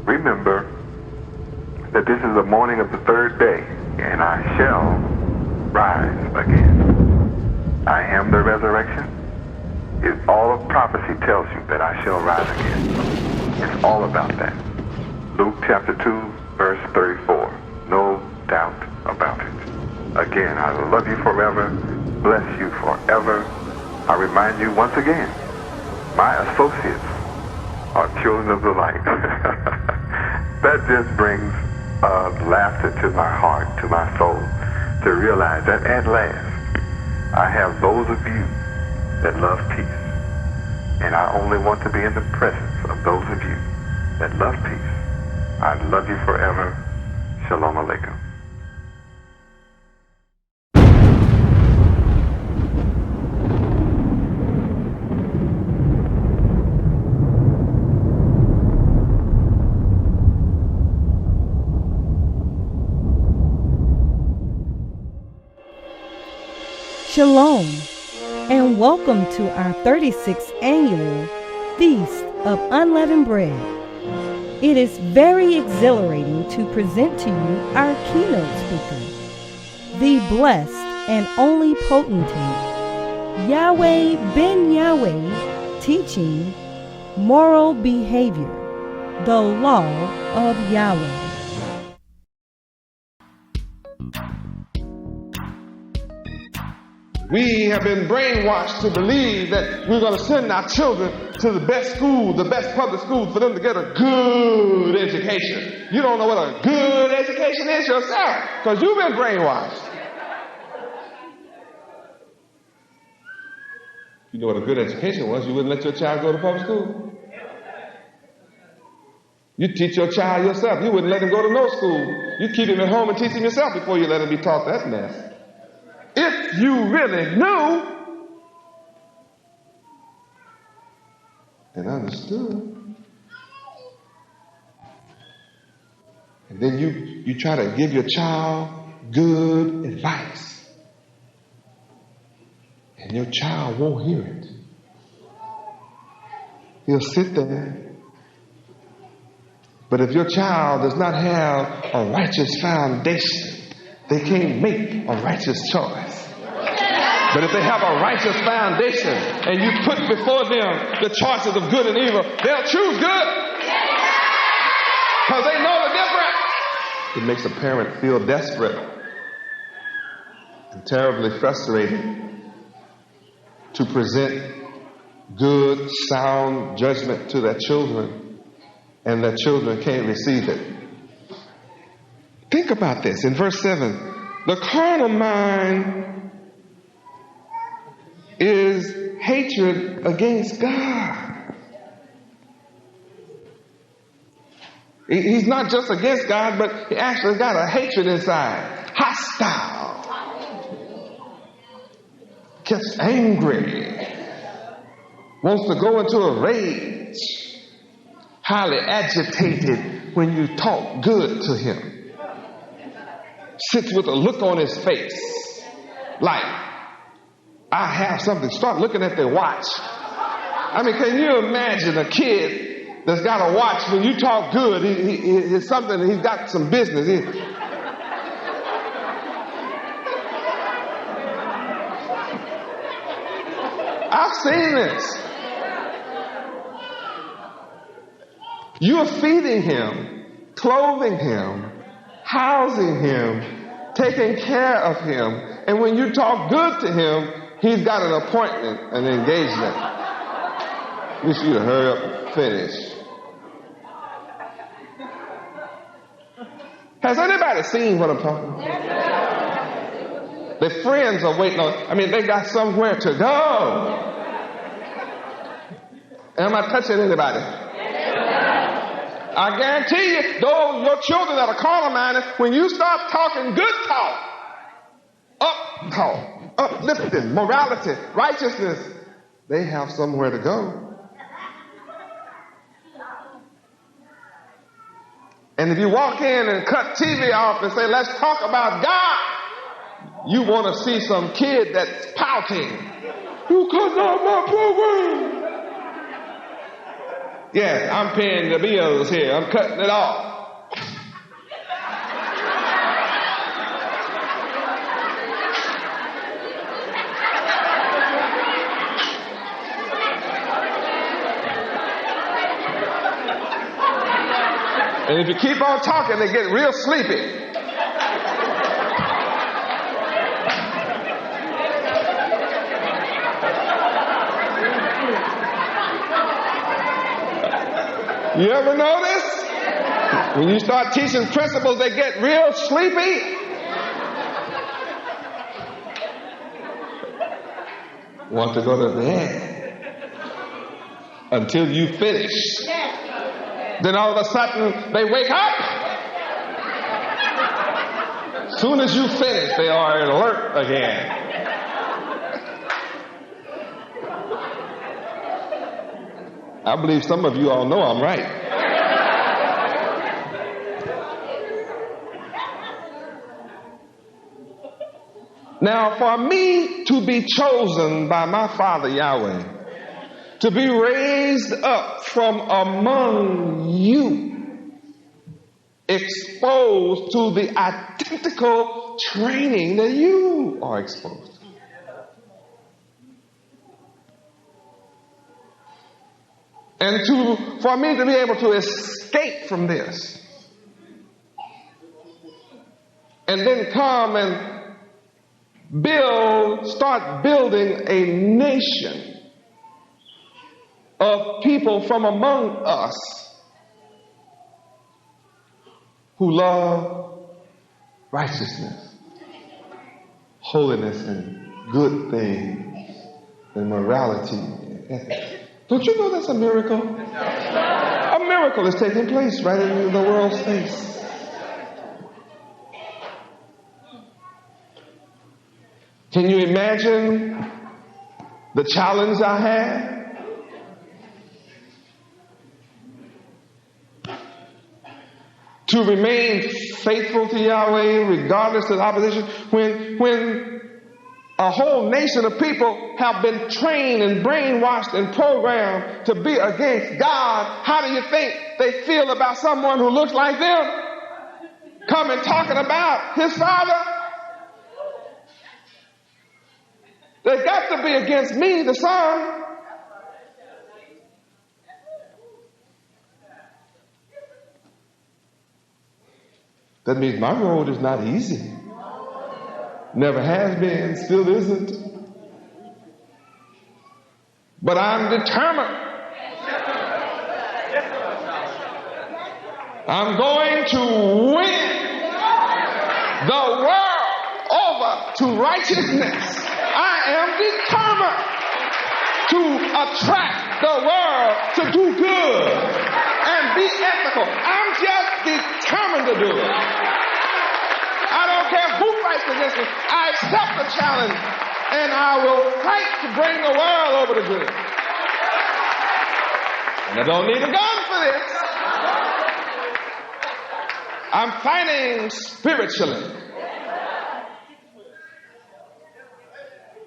Remember that this is the morning of the third day, and I shall rise again. I am the resurrection. All of prophecy tells you that I shall rise again. It's all about that. Luke chapter 2, verse 34. No doubt about it. Again, I love you forever, bless you forever. I remind you once again, my associates are children of the light. That just brings laughter to my heart, to my soul, to realize that at last I have those of you that love peace. And I only want to be in the presence of those of you that love peace. I love you forever. Shalom Aleichem. Shalom, and welcome to our 36th annual Feast of Unleavened Bread. It is very exhilarating to present to you our keynote speaker, the blessed and only potentate, Yahweh ben Yahweh, teaching moral behavior, the law of Yahweh. We have been brainwashed to believe that we're going to send our children to the best school, the best public school, for them to get a good education. You don't know what a good education is yourself, because you've been brainwashed. If you know what a good education was, you wouldn't let your child go to public school. You teach your child yourself. You wouldn't let him go to no school. You keep him at home and teach him yourself before you let him be taught that mess. If you really knew and understood, and then you try to give your child good advice, and your child won't hear it. He'll sit there. But if your child does not have a righteous foundation, they can't make a righteous choice. But if they have a righteous foundation and you put before them the choices of good and evil, they'll choose good. Because they know the difference. It makes a parent feel desperate and terribly frustrated to present good, sound judgment to their children, and their children can't receive it. Think about this in verse 7. The carnal mind is hatred against God. He's not just against God, but he actually got a hatred inside. Hostile. Gets angry. Wants to go into a rage. Highly agitated when you talk good to him. Sits with a look on his face like, I have something. Start looking at their watch. I mean, can you imagine a kid that's got a watch when you talk good? He's something, he's got some business. I've seen this. You're feeding him, clothing him, housing him, taking care of him, and when you talk good to him, he's got an appointment, an engagement. Wish you to hurry up and finish. Has anybody seen what I'm talking about? Their friends are waiting on, they got somewhere to go. Am I touching anybody? I guarantee you, those your children that are carnal minded, when you start talking good talk, uplifting, morality, righteousness, they have somewhere to go. And if you walk in and cut TV off and say, let's talk about God, you want to see some kid that's pouting. You cut out my program. Yes, I'm paying the bills here. I'm cutting it off. And if you keep on talking, they get real sleepy. You ever notice? When you start teaching principles, they get real sleepy. Want to go to bed until you finish. Then all of a sudden, they wake up. As soon as you finish, they are alert again. I believe some of you all know I'm right. Now, for me to be chosen by my Father Yahweh, to be raised up from among you, exposed to the identical training that you are exposed to. And for me to be able to escape from this and then come and start building a nation of people from among us who love righteousness, holiness, and good things, and morality and ethics. Don't you know that's a miracle? A miracle is taking place right in the world's face. Can you imagine the challenge I had? To remain faithful to Yahweh regardless of opposition when a whole nation of people have been trained and brainwashed and programmed to be against God. How do you think they feel about someone who looks like them coming talking about his Father? They got to be against me, the Son. That means my road is not easy. Never has been, still isn't. But I'm determined. I'm going to win the world over to righteousness. I am determined to attract the world to do good and be ethical. I'm just determined to do it. I don't care who fights against me. I accept the challenge and I will fight to bring the world over to good. And I don't need a gun for this. I'm fighting spiritually.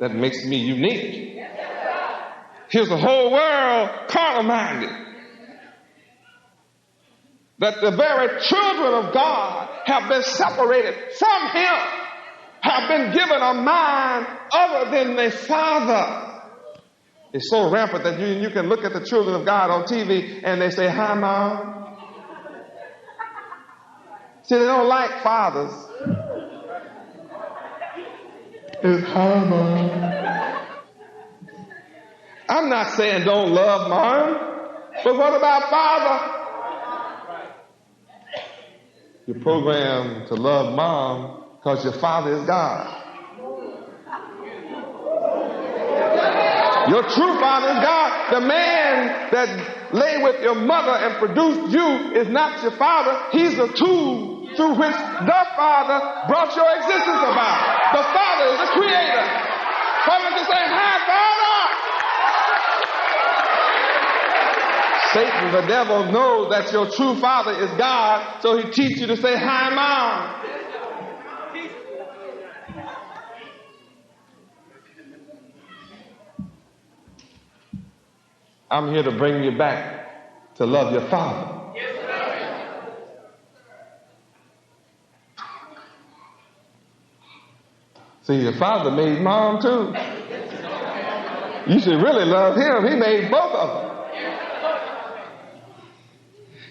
That makes me unique. Here's the whole world carnal-minded. That the very children of God have been separated from Him, have been given a mind other than their Father. It's so rampant that you can look at the children of God on TV and they say, "Hi, Mom." See, they don't like fathers. It's "Hi, Mom." I'm not saying don't love Mom, but what about Father? You're programmed to love Mom because your Father is God. Your true Father is God. The man that lay with your mother and produced you is not your Father. He's the tool through which the Father brought your existence about. The Father is the creator. Come to say, "Hi, Father." Satan, the devil, knows that your true Father is God, so he teaches you to say, "Hi, Mom." I'm here to bring you back to love your father. See, your father made mom too. You should really love him. He made both of them.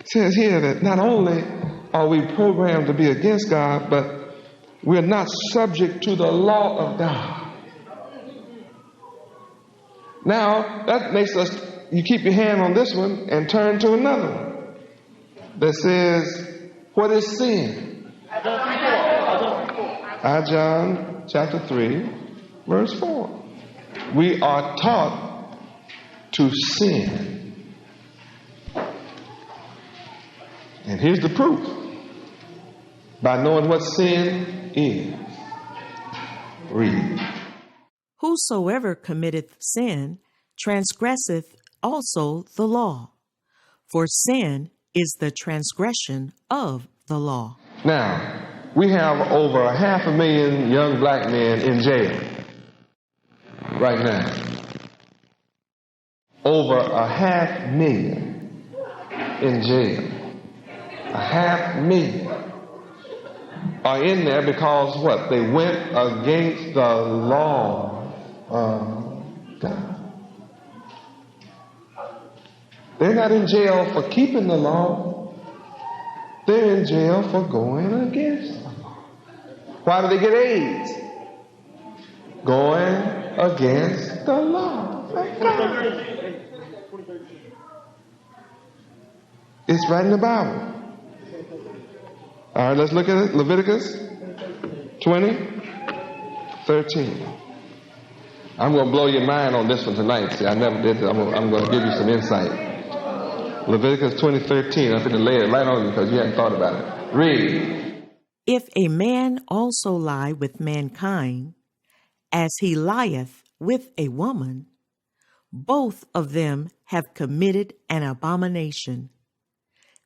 It says here that not only are we programmed to be against God, but we're not subject to the law of God. Now, that makes us, you keep your hand on this one and turn to another one that says, what is sin? John chapter 3, verse 4. We are taught to sin. And here's the proof. By knowing what sin is. Read. Whosoever committeth sin transgresseth also the law. For sin is the transgression of the law. Now, we have over 500,000 young black men in jail right now. Over 500,000 in jail. 500,000 are in there because what? They went against the law of God. They're not in jail for keeping the law. They're in jail for going against the law. Why do they get AIDS? Going against the law of God. It's right in the Bible. All right, let's look at it. Leviticus 20:13. I'm going to blow your mind on this one tonight. See, I never did this. I'm going to give you some insight. Leviticus 20:13. I'm going to lay it right on you because you hadn't thought about it. Read. If a man also lie with mankind, as he lieth with a woman, both of them have committed an abomination.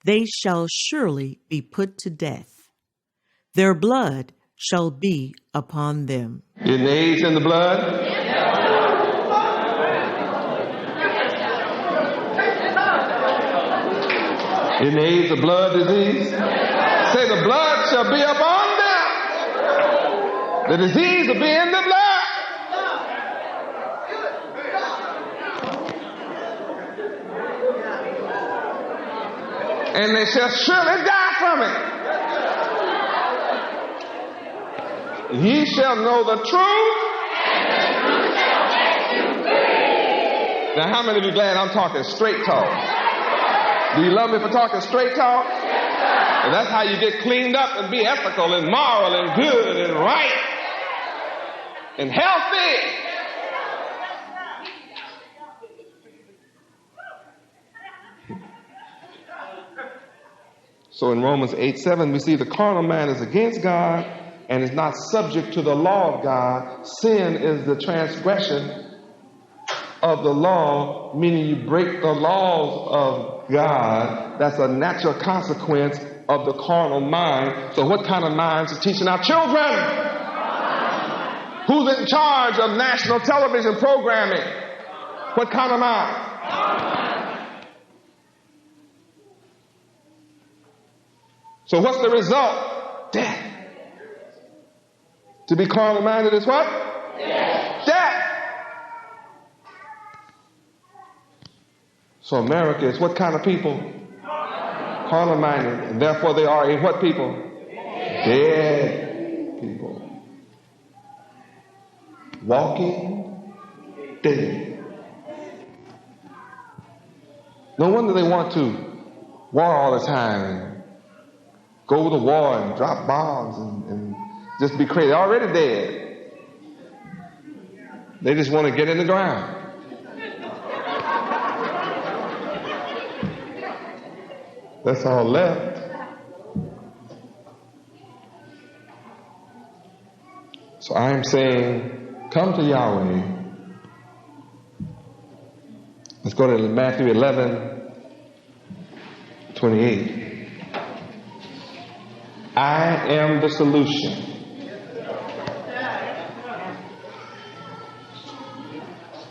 They shall surely be put to death. Their blood shall be upon them. Isn't the AIDS in the blood? Isn't the AIDS a blood disease? Say the blood shall be upon them. The disease will be in the blood. And they shall surely die from it. Ye shall know the truth. Now, how many of you glad I'm talking straight talk? Do you love me for talking straight talk? And that's how you get cleaned up and be ethical and moral and good and right and healthy. So in Romans 8:7, we see the carnal man is against God and is not subject to the law of God. Sin is the transgression of the law, meaning you break the laws of God. That's a natural consequence of the carnal mind. So what kind of minds are teaching our children? Who's in charge of national television programming? What kind of mind? So what's the result? Death. To be carnal minded is what? Death. So America is what kind of people? Carnal minded. And therefore they are a what people? Dead people. Walking dead. No wonder they want to war all the time and go to war and drop bombs and just be crazy. They're already dead. They just want to get in the ground. That's all left. So I am saying, come to Yahweh. Let's go to Matthew 11:28. I am the solution.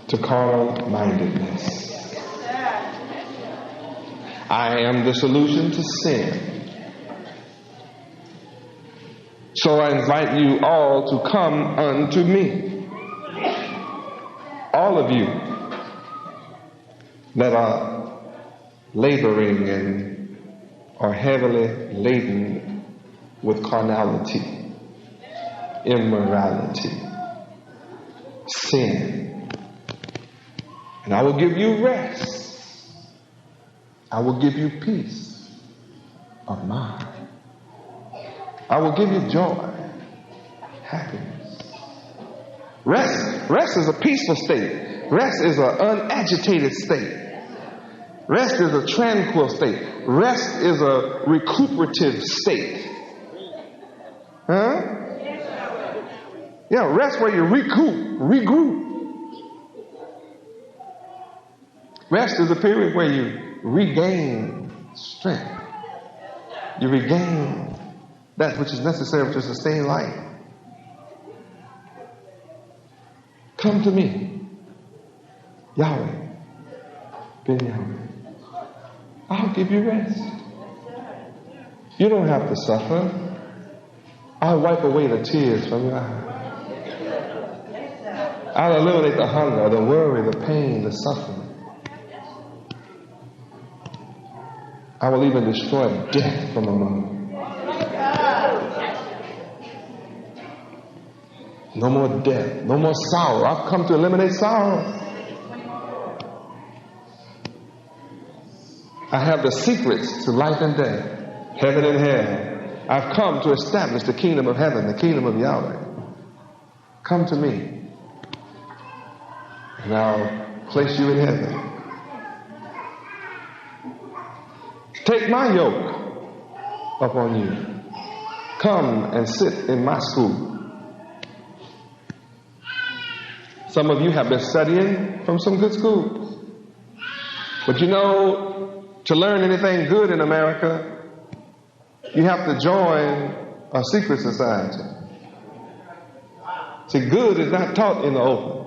To carnal mindedness. I am the solution to sin. So I invite you all to come unto me. All of you that are laboring and are heavily laden with carnality, immorality, sin. And I will give you rest. I will give you peace of mind. I will give you joy, happiness. Rest is a peaceful state. Rest is an unagitated state. Rest is a tranquil state. Rest is a recuperative state. Huh? Yeah, rest where you regroup. Rest is a period where you regain strength. You regain that which is necessary to sustain life. Come to me, Yahweh, Ben Yahweh. I'll give you rest. You don't have to suffer. I'll wipe away the tears from your eyes. I'll eliminate the hunger, the worry, the pain, the suffering. I will even destroy death from among you. No more death, no more sorrow. I've come to eliminate sorrow. I have the secrets to life and death, heaven and hell. I've come to establish the kingdom of heaven, the kingdom of Yahweh. Come to me, and I'll place you in heaven. Take my yoke upon you. Come and sit in my school. Some of you have been studying from some good schools. But you know, to learn anything good in America, you have to join a secret society. See, good is not taught in the open.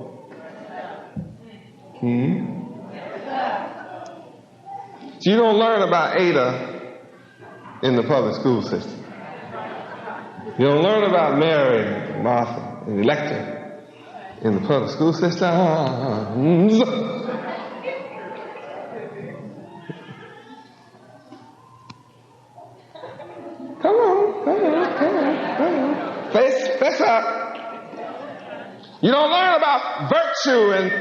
So you don't learn about Ada in the public school system. You don't learn about Mary, Martha, and Electra in the public school system. Come on. Face up. You don't learn about virtue and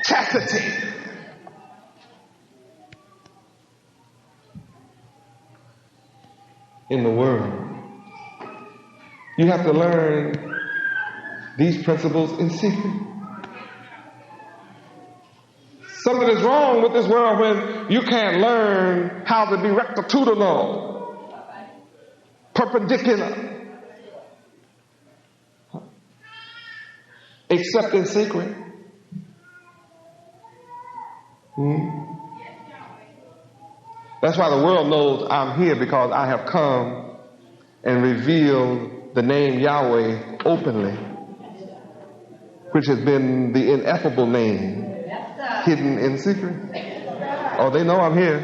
chastity. In the world. You have to learn these principles in secret. Something is wrong with this world when you can't learn how to be rectitudinal, perpendicular, except in secret. That's why the world knows I'm here, because I have come and revealed the name Yahweh openly, which has been the ineffable name hidden in secret. Oh, they know I'm here.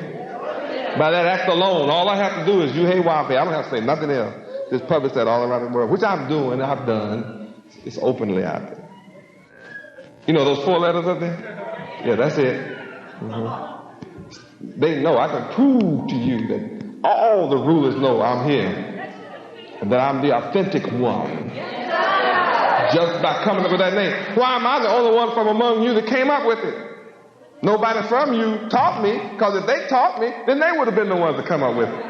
By that act alone, all I have to do is hey, Wape. I don't have to say nothing else. Just publish that all around the world, which I'm doing, I've done. It's openly out there. You know those 4 letters up there? Yeah, that's it. They know. I can prove to you that all the rulers know I'm here and that I'm the authentic one just by coming up with that name. Why am I the only one from among you that came up with it? Nobody from you taught me, because if they taught me, then they would have been the ones that come up with it.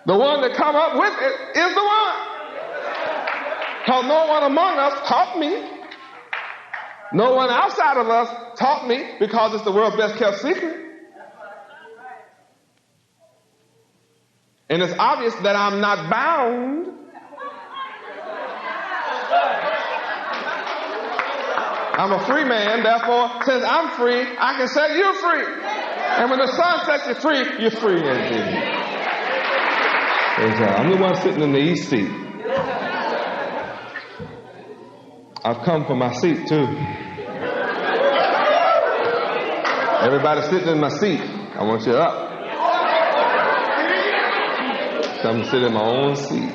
The one that come up with it is the one, because no one among us taught me. No one outside of us taught me, because it's the world's best kept secret. And it's obvious that I'm not bound. I'm a free man, therefore, since I'm free, I can set you free. And when the Son sets you free, you're free indeed. I'm the one sitting in the east seat. I've come for my seat too. Everybody sitting in my seat. I want you up. Come sit in my own seat.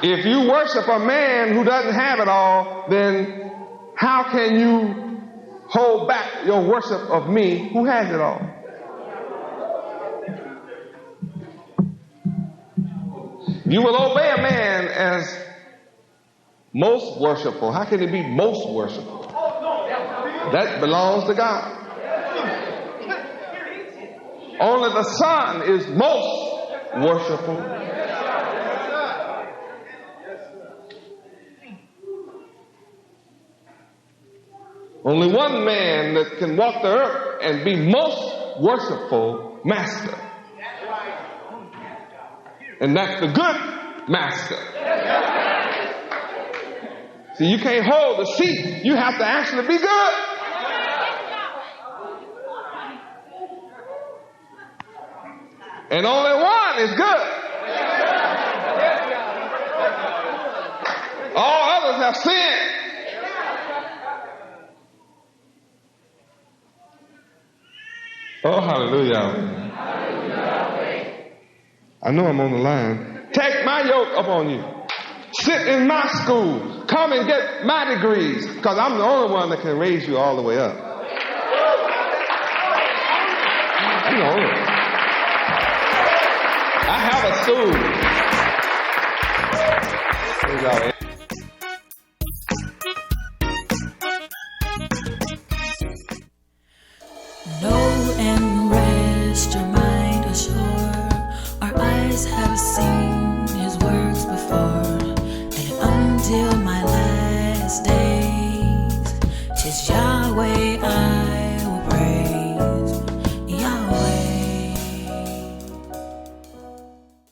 If you worship a man who doesn't have it all, then how can you hold back your worship of me who has it all? You will obey a man as most worshipful. How can he be most worshipful? That belongs to God. Only the Son is most worshipful. Only one man that can walk the earth and be most worshipful master. And that's the good master. See, you can't hold the seat. You have to actually be good. And only one is good. All others have sinned. Oh, hallelujah. I know I'm on the line. Take my yoke upon you. Sit in my school. Come and get my degrees, because I'm the only one that can raise you all the way up. I'm the only one. I have a stool. Know and rest your mind assured. Our eyes have seen his works before, and until my last day